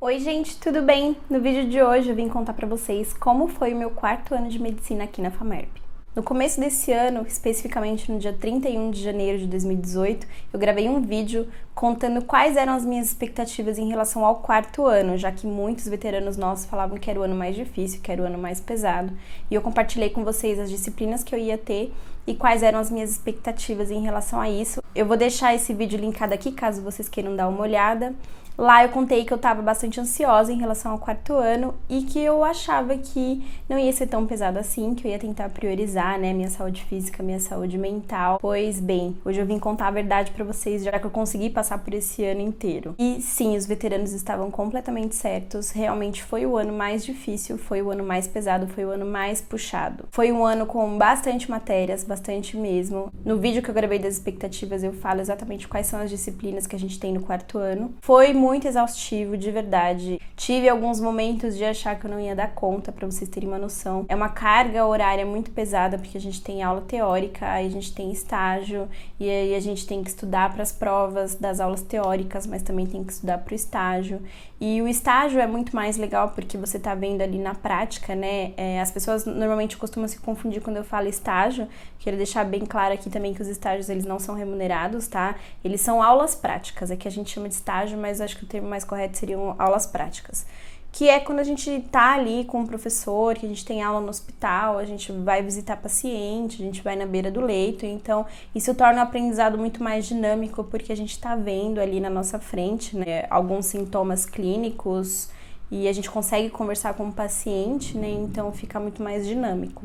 Oi gente, tudo bem? No vídeo de hoje eu vim contar pra vocês como foi o meu quarto ano de medicina aqui na FAMERP. No começo desse ano, especificamente no dia 31 de janeiro de 2018, eu gravei um vídeo contando quais eram as minhas expectativas em relação ao quarto ano, já que muitos veteranos nossos falavam que era o ano mais difícil, que era o ano mais pesado, e eu compartilhei com vocês as disciplinas que eu ia ter e quais eram as minhas expectativas em relação a isso. Eu vou deixar esse vídeo linkado aqui, caso vocês queiram dar uma olhada. Lá eu contei que eu estava bastante ansiosa em relação ao quarto ano e que eu achava que não ia ser tão pesado assim, que eu ia tentar priorizar, né, minha saúde física, minha saúde mental. Pois bem, hoje eu vim contar a verdade pra vocês, já que eu consegui passar por esse ano inteiro. E sim, os veteranos estavam completamente certos, realmente foi o ano mais difícil, foi o ano mais pesado, foi o ano mais puxado. Foi um ano com bastante matérias, bastante mesmo. No vídeo que eu gravei das expectativas eu falo exatamente quais são as disciplinas que a gente tem no quarto ano. Foi muito exaustivo, de verdade. Tive alguns momentos de achar que eu não ia dar conta, pra vocês terem uma noção. É uma carga horária muito pesada, porque a gente tem aula teórica, aí a gente tem estágio, e aí a gente tem que estudar para as provas das aulas teóricas, mas também tem que estudar para o estágio. E o estágio é muito mais legal porque você tá vendo ali na prática, né? As pessoas normalmente costumam se confundir quando eu falo estágio. Quero deixar bem claro aqui também que os estágios eles não são remunerados, tá? Eles são aulas práticas, é que a gente chama de estágio, mas acho que o termo mais correto seriam aulas práticas. Que é quando a gente tá ali com o professor, que a gente tem aula no hospital, a gente vai visitar paciente, a gente vai na beira do leito, então isso torna o aprendizado muito mais dinâmico, porque a gente tá vendo ali na nossa frente, né, alguns sintomas clínicos e a gente consegue conversar com o paciente, né, então fica muito mais dinâmico.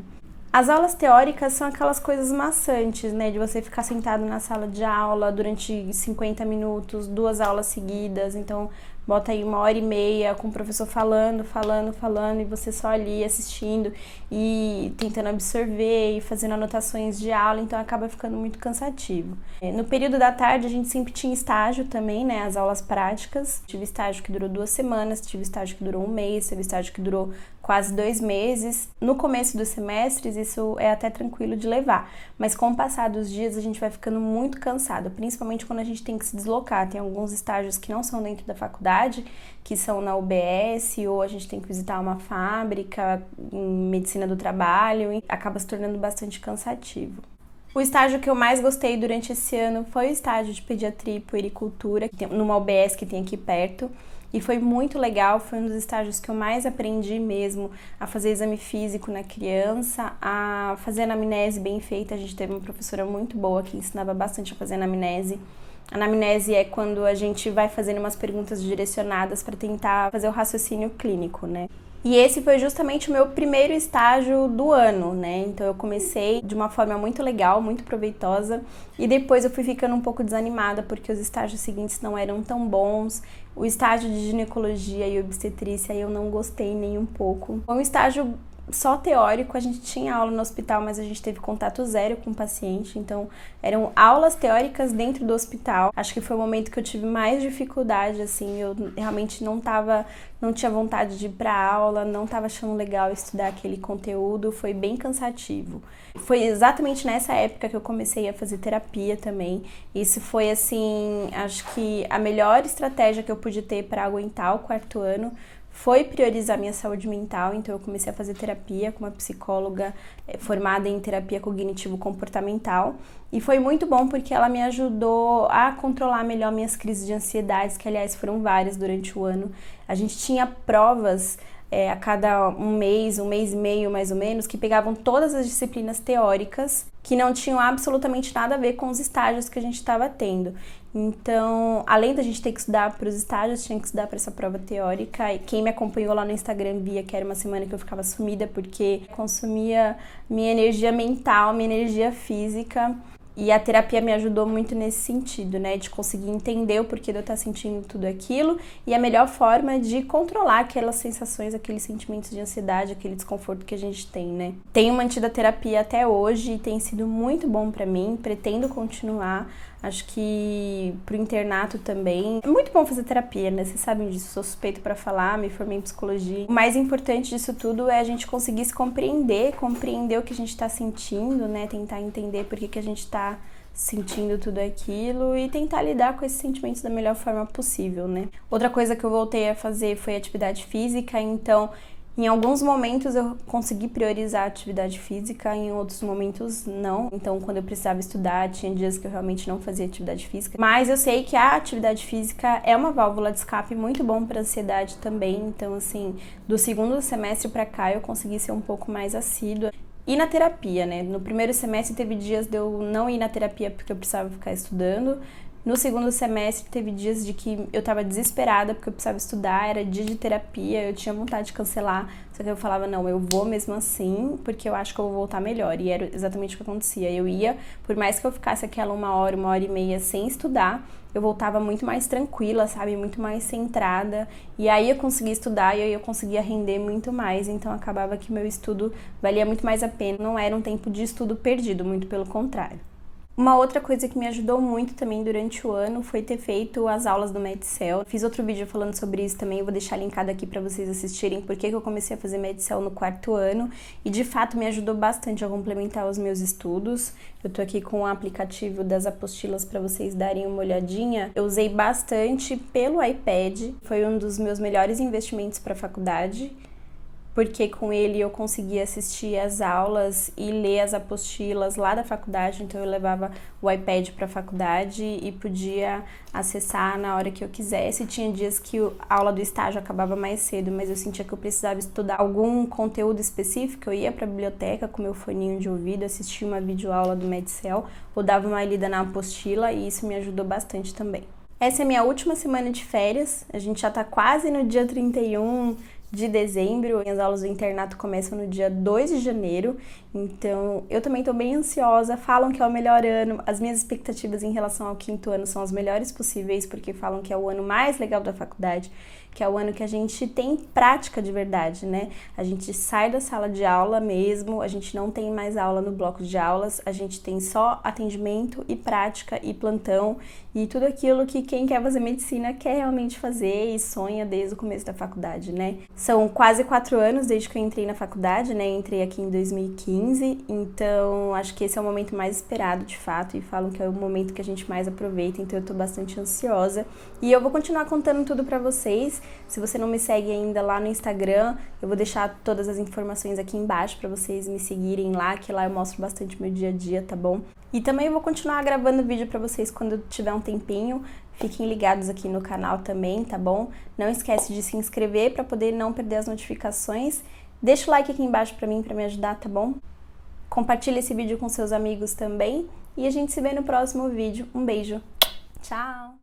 As aulas teóricas são aquelas coisas maçantes, né, de você ficar sentado na sala de aula durante 50 minutos, 2 aulas seguidas, então bota aí 1h30 com o professor falando, e você só ali assistindo e tentando absorver e fazendo anotações de aula, então acaba ficando muito cansativo. No período da tarde a gente sempre tinha estágio também, né, as aulas práticas. Tive estágio que durou 2 semanas, tive estágio que durou 1 mês, tive estágio que durou quase 2 meses. No começo dos semestres isso é até tranquilo de levar, mas com o passar dos dias a gente vai ficando muito cansado, principalmente quando a gente tem que se deslocar. Tem alguns estágios que não são dentro da faculdade, que são na UBS, ou a gente tem que visitar uma fábrica em medicina do trabalho, e acaba se tornando bastante cansativo. O estágio que eu mais gostei durante esse ano foi o estágio de pediatria e puericultura, numa UBS que tem aqui perto. E foi muito legal, foi um dos estágios que eu mais aprendi mesmo a fazer exame físico na criança, a fazer anamnese bem feita. A gente teve uma professora muito boa que ensinava bastante a fazer anamnese. A anamnese é quando a gente vai fazendo umas perguntas direcionadas para tentar fazer o raciocínio clínico, né? E esse foi justamente o meu primeiro estágio do ano, né? Então eu comecei de uma forma muito legal, muito proveitosa, e depois eu fui ficando um pouco desanimada porque os estágios seguintes não eram tão bons. O estágio de ginecologia e obstetrícia eu não gostei nem um pouco. Foi um estágio só teórico, a gente tinha aula no hospital, mas a gente teve contato zero com o paciente, então eram aulas teóricas dentro do hospital. Acho que foi o momento que eu tive mais dificuldade, assim, eu realmente não tinha vontade de ir pra aula, não estava achando legal estudar aquele conteúdo, foi bem cansativo. Foi exatamente nessa época que eu comecei a fazer terapia também. Isso foi, assim, acho que a melhor estratégia que eu pude ter para aguentar o quarto ano foi priorizar minha saúde mental, então eu comecei a fazer terapia com uma psicóloga formada em terapia cognitivo-comportamental, e foi muito bom porque ela me ajudou a controlar melhor minhas crises de ansiedade, que aliás foram várias durante o ano. A gente tinha provas a cada um mês e meio mais ou menos, que pegavam todas as disciplinas teóricas que não tinham absolutamente nada a ver com os estágios que a gente estava tendo. Então, além da gente ter que estudar para os estágios, tinha que estudar para essa prova teórica. E quem me acompanhou lá no Instagram via que era uma semana que eu ficava sumida porque consumia minha energia mental, minha energia física. E a terapia me ajudou muito nesse sentido, né? De conseguir entender o porquê de eu estar sentindo tudo aquilo e a melhor forma de controlar aquelas sensações, aqueles sentimentos de ansiedade, aquele desconforto que a gente tem, né? Tenho mantido a terapia até hoje e tem sido muito bom pra mim, pretendo continuar. Acho que pro internato também. É muito bom fazer terapia, né? Vocês sabem disso, sou suspeita pra falar, me formei em psicologia. O mais importante disso tudo é a gente conseguir se compreender o que a gente tá sentindo, né? Tentar entender por que a gente tá sentindo tudo aquilo e tentar lidar com esses sentimentos da melhor forma possível, né? Outra coisa que eu voltei a fazer foi atividade física, então em alguns momentos eu consegui priorizar a atividade física, em outros momentos não. Então, quando eu precisava estudar, tinha dias que eu realmente não fazia atividade física. Mas eu sei que a atividade física é uma válvula de escape muito bom para ansiedade também. Então, assim, do segundo semestre para cá eu consegui ser um pouco mais assídua. E na terapia, né? No primeiro semestre teve dias de eu não ir na terapia porque eu precisava ficar estudando. No segundo semestre teve dias de que eu tava desesperada porque eu precisava estudar, era dia de terapia, eu tinha vontade de cancelar, só que eu falava, não, eu vou mesmo assim, porque eu acho que eu vou voltar melhor. E era exatamente o que acontecia. Eu ia, por mais que eu ficasse aquela uma hora e meia sem estudar, eu voltava muito mais tranquila, sabe? Muito mais centrada. E aí eu conseguia estudar e aí eu conseguia render muito mais. Então acabava que meu estudo valia muito mais a pena. Não era um tempo de estudo perdido, muito pelo contrário. Uma outra coisa que me ajudou muito também durante o ano foi ter feito as aulas do Medcel. Fiz outro vídeo falando sobre isso também, eu vou deixar linkado aqui para vocês assistirem porque eu comecei a fazer Medcel no quarto ano e de fato me ajudou bastante a complementar os meus estudos. Eu tô aqui com o aplicativo das apostilas para vocês darem uma olhadinha. Eu usei bastante pelo iPad, foi um dos meus melhores investimentos para a faculdade, porque com ele eu conseguia assistir as aulas e ler as apostilas lá da faculdade, então eu levava o iPad para a faculdade e podia acessar na hora que eu quisesse. Tinha dias que a aula do estágio acabava mais cedo, mas eu sentia que eu precisava estudar algum conteúdo específico, eu ia para a biblioteca com meu foninho de ouvido, assistia uma videoaula do Medcel ou dava uma lida na apostila e isso me ajudou bastante também. Essa é a minha última semana de férias, a gente já tá quase no dia 31 de dezembro, as aulas do internato começam no dia 2 de janeiro, então eu também tô bem ansiosa, falam que é o melhor ano, as minhas expectativas em relação ao quinto ano são as melhores possíveis, porque falam que é o ano mais legal da faculdade, que é o ano que a gente tem prática de verdade, né? A gente sai da sala de aula mesmo, a gente não tem mais aula no bloco de aulas, a gente tem só atendimento e prática e plantão e tudo aquilo que quem quer fazer medicina quer realmente fazer e sonha desde o começo da faculdade, né? São quase 4 anos desde que eu entrei na faculdade, né? Eu entrei aqui em 2015, então acho que esse é o momento mais esperado de fato e falam que é o momento que a gente mais aproveita, então eu tô bastante ansiosa e eu vou continuar contando tudo pra vocês. Se você não me segue ainda lá no Instagram, eu vou deixar todas as informações aqui embaixo pra vocês me seguirem lá, que lá eu mostro bastante meu dia a dia, tá bom? E também eu vou continuar gravando vídeo pra vocês quando eu tiver um tempinho. Fiquem ligados aqui no canal também, tá bom? Não esquece de se inscrever pra poder não perder as notificações. Deixa o like aqui embaixo pra mim, pra me ajudar, tá bom? Compartilha esse vídeo com seus amigos também. E a gente se vê no próximo vídeo. Um beijo. Tchau!